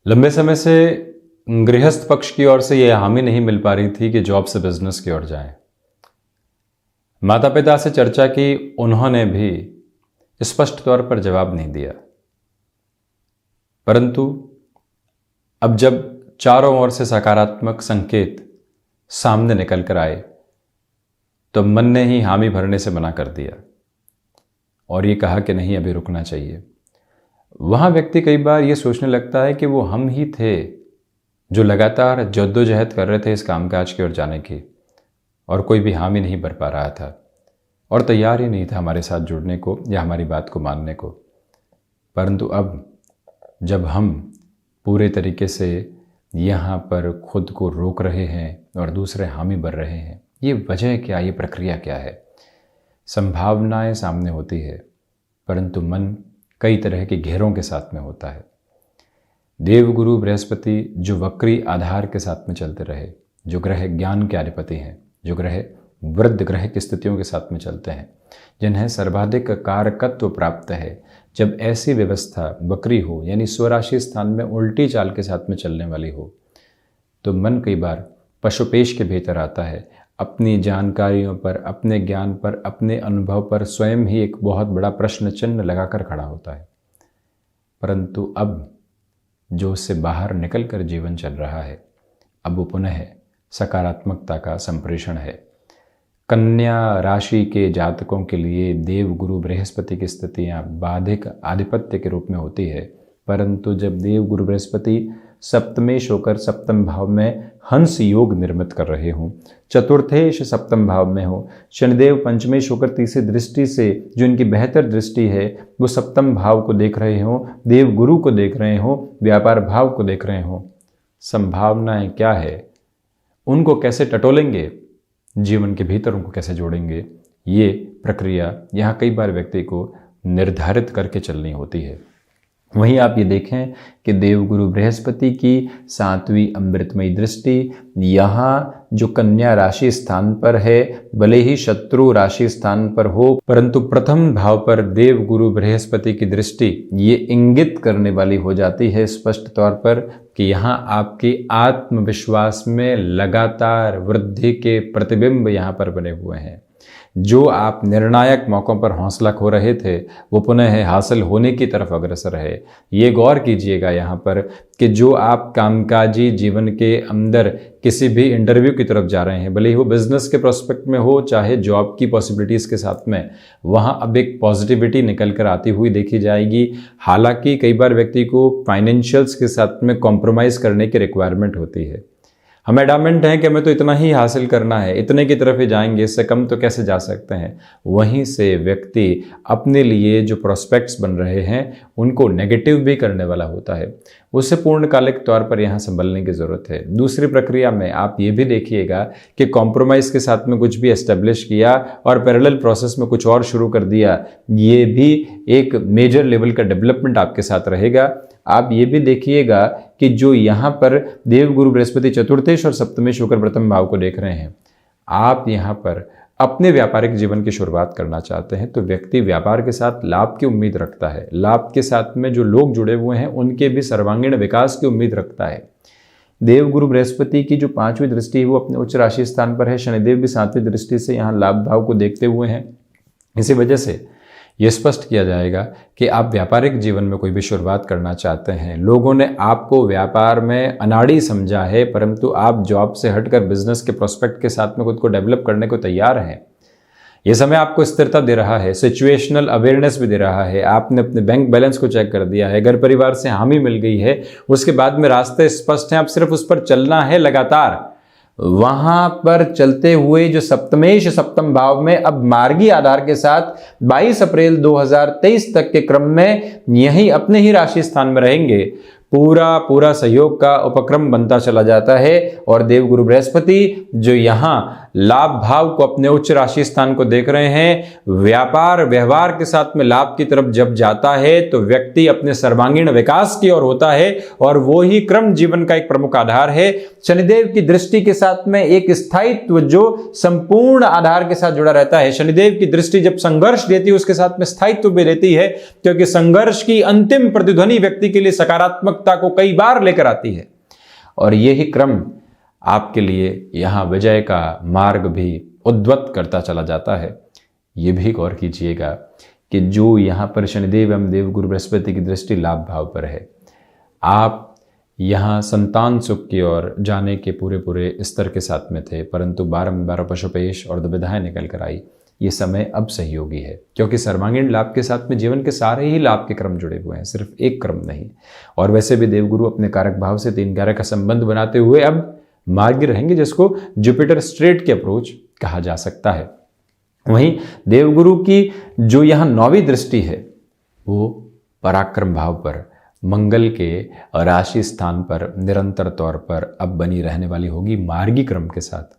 लंबे समय से गृहस्थ पक्ष की ओर से यह हामी नहीं मिल पा रही थी कि जॉब से बिजनेस की ओर जाएं। माता पिता से चर्चा की, उन्होंने भी स्पष्ट तौर पर जवाब नहीं दिया। परंतु अब जब चारों ओर से सकारात्मक संकेत सामने निकल कर आए तो मन ने ही हामी भरने से मना कर दिया और ये कहा कि नहीं, अभी रुकना चाहिए। वहाँ व्यक्ति कई बार ये सोचने लगता है कि वो हम ही थे जो लगातार जद्दोजहद कर रहे थे इस कामकाज की ओर जाने की, और कोई भी हामी नहीं भर पा रहा था और तैयार ही नहीं था हमारे साथ जुड़ने को या हमारी बात को मानने को। परंतु अब जब हम पूरे तरीके से यहाँ पर खुद को रोक रहे हैं और दूसरे हामी भर रहे हैं, ये वजह क्या, ये प्रक्रिया क्या है? संभावनाएं सामने होती है परंतु मन कई तरह के घेरों के साथ में होता है। देवगुरु बृहस्पति जो वक्री आधार के साथ में चलते रहे, जो ग्रह ज्ञान के अधिपति हैं, जो ग्रह वृद्ध ग्रह की स्थितियों के साथ में चलते हैं, जिन्हें सर्वाधिक कारकत्व प्राप्त है, जब ऐसी व्यवस्था वक्री हो यानी स्वराशि स्थान में उल्टी चाल के साथ में चलने वाली हो, तो मन कई बार पशुपेश के भीतर आता है। अपनी जानकारियों पर, अपने ज्ञान पर, अपने अनुभव पर स्वयं ही एक बहुत बड़ा प्रश्न चिन्ह लगाकर खड़ा होता है। परंतु अब जो उससे बाहर निकल कर जीवन चल रहा है, अब वो पुनः सकारात्मकता का संप्रेषण है। कन्या राशि के जातकों के लिए देवगुरु बृहस्पति की स्थितियाँ बाधिक आधिपत्य के रूप में होती है, परंतु जब देवगुरु बृहस्पति सप्तमेश होकर सप्तम भाव में हंस योग निर्मित कर रहे हों, चतुर्थेश सप्तम भाव में हो, शनिदेव पंचमेश होकर तीसरी दृष्टि से जो इनकी बेहतर दृष्टि है वो सप्तम भाव को देख रहे हों, देवगुरु को देख रहे हों, व्यापार भाव को देख रहे हों, संभावनाएं क्या है, उनको कैसे टटोलेंगे, जीवन के भीतर उनको कैसे जोड़ेंगे, ये प्रक्रिया यहाँ कई बार व्यक्ति को निर्धारित करके चलनी होती है। वहीं आप ये देखें कि देवगुरु बृहस्पति की 7वीं अमृतमयी दृष्टि यहाँ जो कन्या राशि स्थान पर है, भले ही शत्रु राशि स्थान पर हो, परंतु प्रथम भाव पर देवगुरु बृहस्पति की दृष्टि ये इंगित करने वाली हो जाती है स्पष्ट तौर पर कि यहाँ आपके आत्मविश्वास में लगातार वृद्धि के प्रतिबिंब यहाँ पर बने हुए हैं। जो आप निर्णायक मौकों पर हौसला खो रहे थे वो पुनः हासिल होने की तरफ अग्रसर है। ये गौर कीजिएगा यहाँ पर कि जो आप कामकाजी जीवन के अंदर किसी भी इंटरव्यू की तरफ जा रहे हैं, भले ही वो बिजनेस के प्रोस्पेक्ट में हो चाहे जॉब की पॉसिबिलिटीज़ के साथ में, वहाँ अब एक पॉजिटिविटी निकल कर आती हुई देखी जाएगी। हालांकि कई बार व्यक्ति को फाइनेंशियल्स के साथ में कॉम्प्रोमाइज़ करने की रिक्वायरमेंट होती है। हमें एडामेंट है कि हमें तो इतना ही हासिल करना है, इतने की तरफ ही जाएंगे, इससे कम तो कैसे जा सकते हैं। वहीं से व्यक्ति अपने लिए जो प्रोस्पेक्ट्स बन रहे हैं उनको नेगेटिव भी करने वाला होता है। उससे पूर्णकालिक तौर पर यहाँ संभलने की ज़रूरत है। दूसरी प्रक्रिया में आप ये भी देखिएगा कि कॉम्प्रोमाइज़ के साथ में कुछ भी एस्टेब्लिश किया और पैरेलल प्रोसेस में कुछ और शुरू कर दिया, ये भी एक मेजर लेवल का डेवलपमेंट आपके साथ रहेगा। आप ये भी देखिएगा कि जो यहाँ पर देवगुरु बृहस्पति चतुर्थेश और सप्तमेश होकर प्रथम भाव को देख रहे हैं, आप यहाँ पर अपने व्यापारिक जीवन की शुरुआत करना चाहते हैं तो व्यक्ति व्यापार के साथ लाभ की उम्मीद रखता है। लाभ के साथ में जो लोग जुड़े हुए हैं उनके भी सर्वांगीण विकास की उम्मीद रखता है। देवगुरु बृहस्पति की जो 5वीं दृष्टि है वो अपने उच्च राशि स्थान पर है। शनिदेव भी 7वीं दृष्टि से यहाँ लाभ भाव को देखते हुए हैं। इसी वजह से ये स्पष्ट किया जाएगा कि आप व्यापारिक जीवन में कोई भी शुरुआत करना चाहते हैं। लोगों ने आपको व्यापार में अनाड़ी समझा है, परंतु आप जॉब से हटकर बिजनेस के प्रोस्पेक्ट के साथ में खुद को डेवलप करने को तैयार हैं। ये समय आपको स्थिरता दे रहा है, सिचुएशनल अवेयरनेस भी दे रहा है। आपने अपने बैंक बैलेंस को चेक कर दिया है, घर परिवार से हामी मिल गई है, उसके बाद में रास्ते स्पष्ट हैं, आप सिर्फ उस पर चलना है लगातार। वहां पर चलते हुए जो सप्तमेश सप्तम भाव में अब मार्गी आधार के साथ 22 अप्रैल 2023 तक के क्रम में यही अपने ही राशि स्थान में रहेंगे। पूरा सहयोग का उपक्रम बनता चला जाता है और देवगुरु बृहस्पति जो यहाँ लाभ भाव को अपने उच्च राशि स्थान को देख रहे हैं, व्यापार व्यवहार के साथ में लाभ की तरफ जब जाता है तो व्यक्ति अपने सर्वांगीण विकास की ओर होता है और वो ही क्रम जीवन का एक प्रमुख आधार है। शनिदेव की दृष्टि के साथ में एक स्थायित्व जो संपूर्ण आधार के साथ जुड़ा रहता है। शनिदेव की दृष्टि जब संघर्ष देती है उसके साथ में स्थायित्व भी देती है, क्योंकि संघर्ष की अंतिम प्रतिध्वनि व्यक्ति के लिए सकारात्मक सकारात्मकता को कई बार लेकर आती है। और यही क्रम आपके लिए यहाँ विजय का मार्ग भी उद्वत करता चला जाता है। ये भी गौर कीजिएगा कि जो यहाँ पर शनिदेव एवं देवगुरु बृहस्पति की दृष्टि लाभ भाव पर है, आप यहाँ संतान सुख की ओर जाने के पूरे स्तर के साथ में थे, परंतु बारंबार पशुपेश और दुविधाएं निकल कर आई। ये समय अब सहयोगी है, क्योंकि सर्वांगीण लाभ के साथ में जीवन के सारे ही लाभ के क्रम जुड़े हुए हैं, सिर्फ एक क्रम नहीं। और वैसे भी देवगुरु अपने कारक भाव से 3 11 का संबंध बनाते हुए अब मार्गी रहेंगे, जिसको जुपिटर स्ट्रेट की अप्रोच कहा जा सकता है। वहीं देवगुरु की जो यहाँ 9वीं दृष्टि है वो पराक्रम भाव पर मंगल के राशि स्थान पर निरंतर तौर पर अब बनी रहने वाली होगी मार्गी क्रम के साथ।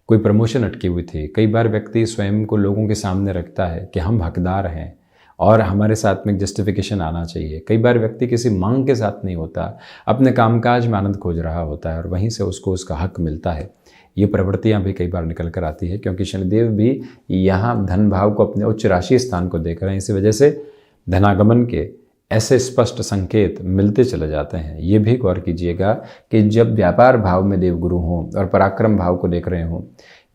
कोई प्रमोशन अटकी हुई थी, कई बार व्यक्ति स्वयं को लोगों के सामने रखता है कि हम हकदार हैं और हमारे साथ में जस्टिफिकेशन आना चाहिए। कई बार व्यक्ति किसी मांग के साथ नहीं होता, अपने कामकाज में आनंद खोज रहा होता है और वहीं से उसको उसका हक मिलता है। ये प्रवृत्तियां भी कई बार निकल कर आती है, क्योंकि शनिदेव भी यहाँ धन भाव को अपने उच्च राशि स्थान को देख रहे हैं। इसी वजह से धनागमन के ऐसे स्पष्ट संकेत मिलते चले जाते हैं। ये भी गौर कीजिएगा कि जब व्यापार भाव में देवगुरु हों और पराक्रम भाव को देख रहे हों,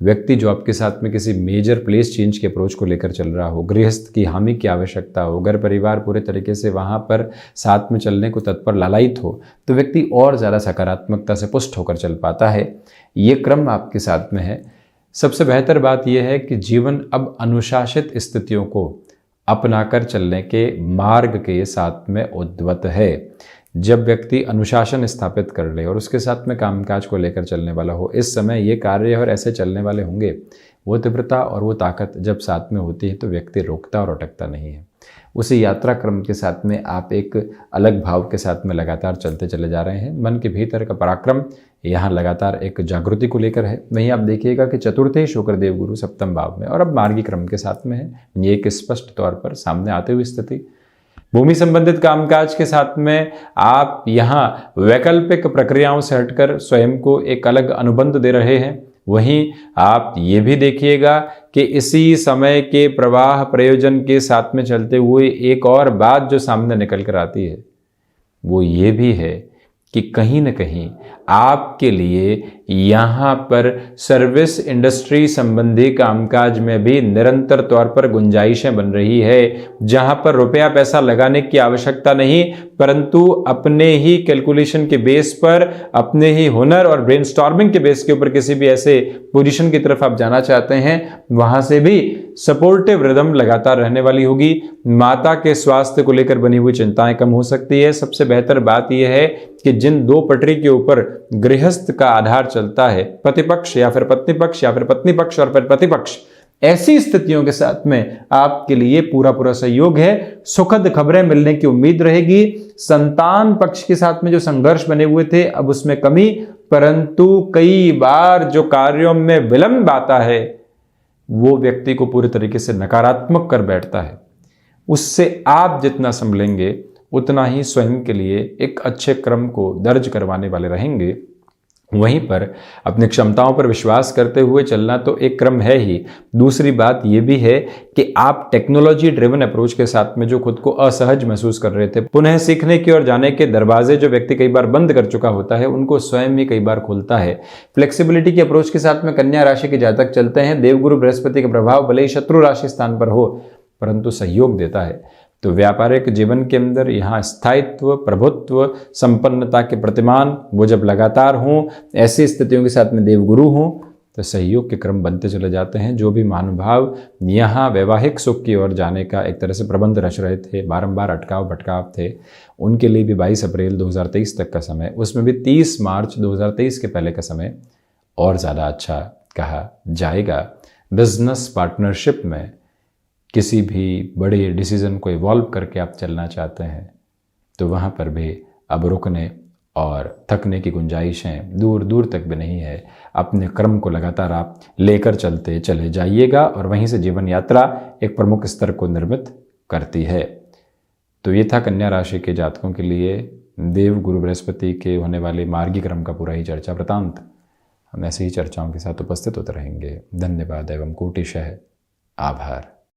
व्यक्ति जो आपके साथ में किसी मेजर प्लेस चेंज के अप्रोच को लेकर चल रहा हो, गृहस्थ की हामी की आवश्यकता हो, घर परिवार पूरे तरीके से वहाँ पर साथ में चलने को तत्पर लालायित हो, तो व्यक्ति और ज़्यादा सकारात्मकता से पुष्ट होकर चल पाता है। ये क्रम आपके साथ में है। सबसे बेहतर बात यह है कि जीवन अब अनुशासित स्थितियों को अपनाकर चलने के मार्ग के साथ में उद्वत है। जब व्यक्ति अनुशासन स्थापित कर ले और उसके साथ में कामकाज को लेकर चलने वाला हो, इस समय ये कार्य और ऐसे चलने वाले होंगे। वो तीव्रता और वो ताकत जब साथ में होती है तो व्यक्ति रोकता और अटकता नहीं है। उसी यात्रा क्रम के साथ में आप एक अलग भाव के साथ में लगातार चलते चले जा रहे हैं। मन के भीतर का पराक्रम यहाँ लगातार एक जागृति को लेकर है। वहीं आप देखिएगा कि चतुर्थेश शुक्र देवगुरु सप्तम भाव में और अब मार्गी क्रम के साथ में है। ये एक स्पष्ट तौर पर सामने आते हुई स्थिति। भूमि संबंधित कामकाज के साथ में आप यहाँ वैकल्पिक प्रक्रियाओं से हटकर स्वयं को एक अलग अनुबंध दे रहे हैं। वहीं आप ये भी देखिएगा कि इसी समय के प्रवाह प्रयोजन के साथ में चलते हुए एक और बात जो सामने निकल कर आती है वो ये भी है कि कहीं न कहीं आपके लिए यहाँ पर सर्विस इंडस्ट्री संबंधी कामकाज में भी निरंतर तौर पर गुंजाइशें बन रही है, जहाँ पर रुपया पैसा लगाने की आवश्यकता नहीं, परंतु अपने ही कैलकुलेशन के बेस पर, अपने ही हुनर और ब्रेनस्टॉर्मिंग के बेस के ऊपर किसी भी ऐसे पोजीशन की तरफ आप जाना चाहते हैं, वहाँ से भी सपोर्टिव रिदम लगातार रहने वाली होगी। माता के स्वास्थ्य को लेकर बनी हुई चिंताएं कम हो सकती है। सबसे बेहतर बात यह है कि जिन 2 पटरी के ऊपर गृहस्थ का आधार चलता है, प्रतिपक्ष या फिर पत्नी पक्ष या फिर पत्नी पक्ष और फिर प्रतिपक्ष, ऐसी स्थितियों के साथ में आपके लिए पूरा सहयोग है। सुखद खबरें मिलने की उम्मीद रहेगी। संतान पक्ष के साथ में जो संघर्ष बने हुए थे अब उसमें कमी, परंतु कई बार जो कार्यों में विलंब आता है वो व्यक्ति को पूरी तरीके से नकारात्मक कर बैठता है। उससे आप जितना संभलेंगे उतना ही स्वयं के लिए एक अच्छे क्रम को दर्ज करवाने वाले रहेंगे। वहीं पर अपनी क्षमताओं पर विश्वास करते हुए चलना तो एक क्रम है ही। दूसरी बात यह भी है कि आप टेक्नोलॉजी ड्रिवन अप्रोच के साथ में जो खुद को असहज महसूस कर रहे थे, पुनः सीखने की ओर जाने के दरवाजे जो व्यक्ति कई बार बंद कर चुका होता है उनको स्वयं ही कई बार खोलता है। फ्लेक्सिबिलिटी के अप्रोच के साथ में कन्या राशि के जातक चलते हैं। देवगुरु बृहस्पति का प्रभाव भले ही शत्रु राशि स्थान पर हो परंतु सहयोग देता है। तो व्यापारिक जीवन के अंदर यहाँ स्थायित्व, प्रभुत्व, संपन्नता के प्रतिमान वो जब लगातार हों, ऐसी स्थितियों के साथ में देवगुरु हों, तो सहयोग के क्रम बनते चले जाते हैं। जो भी महानुभाव यहाँ वैवाहिक सुख की ओर जाने का एक तरह से प्रबंध रच रहे थे, बारंबार अटकाव भटकाव थे, उनके लिए भी 22 अप्रैल 2023 तक का समय, उसमें भी 30 मार्च 2023 के पहले का समय और ज़्यादा अच्छा कहा जाएगा। बिजनेस पार्टनरशिप में किसी भी बड़े डिसीजन को इवॉल्व करके आप चलना चाहते हैं तो वहाँ पर भी अब रुकने और थकने की गुंजाइशें दूर दूर तक भी नहीं है। अपने क्रम को लगातार आप लेकर चलते चले जाइएगा और वहीं से जीवन यात्रा एक प्रमुख स्तर को निर्मित करती है। तो ये था कन्या राशि के जातकों के लिए देव गुरु बृहस्पति के होने वाले मार्गी क्रम का पूरा ही चर्चा वृतांत। हम ऐसी ही चर्चाओं के साथ उपस्थित होते रहेंगे। धन्यवाद एवं कोटिशः आभार।